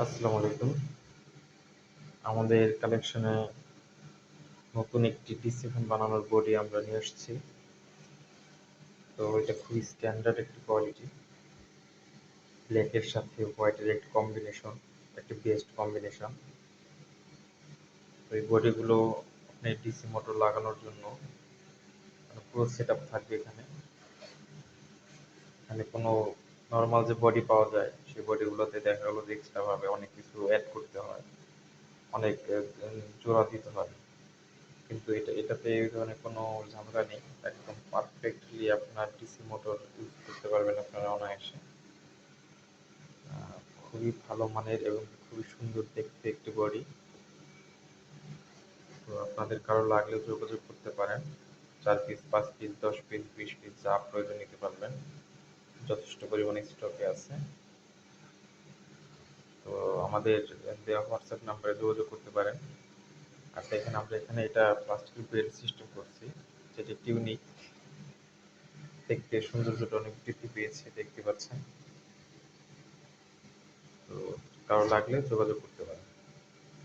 আসসালামু আলাইকুম। আমাদের কালেকশনে নতুন একটি ডিসি ফ্যান বানানোর বডি আমরা নিয়ে এসেছি। তো এটা খুবই স্ট্যান্ডার্ড একটি কোয়ালিটি। ব্ল্যাকের সাথে হোয়াইটের একটি কম্বিনেশন, একটি বেস্ট কম্বিনেশন। তো এই বডিগুলো আপনি ডিসি মোটর লাগানোর জন্য পুরো সেট আপ থাকবে এখানে। এখানে কোনো নর্মাল যে বডি পাওয়া যায় সেই বডিগুলোতে দেখা গেলো যে এক্সট্রাভাবে অনেক কিছু অ্যাড করতে হয়, অনেক জোড়া দিতে হয়। কিন্তু এটাতে এই ধরনের কোনো ঝামেলা নেই। একদম পারফেক্টলি আপনার ডিসি মোটর ইউজ করতে পারবেন আপনারা অনায়াসে। খুবই ভালো মানের এবং খুবই সুন্দর দেখতে একটি বডি। তো আপনাদের কারো লাগলে যোগাযোগ করতে পারেন। 4 পিস, 5 পিস, 10 পিস, 20 পিস যা প্রয়োজন নিতে পারবেন। যথেষ্ট পরিমাণে স্টকে আছে। তো আমাদের দেওয়া হোয়াটসঅ্যাপ নাম্বারে যোগাযোগ করতে পারেন। আর দেখেন আমরা এখানে এটা প্লাস্টিকের বেল্ট সিস্টেম করছি, যেটি একটি ইউনিক। দেখতে সৌন্দর্যটা অনেক বৃদ্ধি পেয়েছে, দেখতে পাচ্ছেন। তো কারো লাগলে যোগাযোগ করতে পারেন।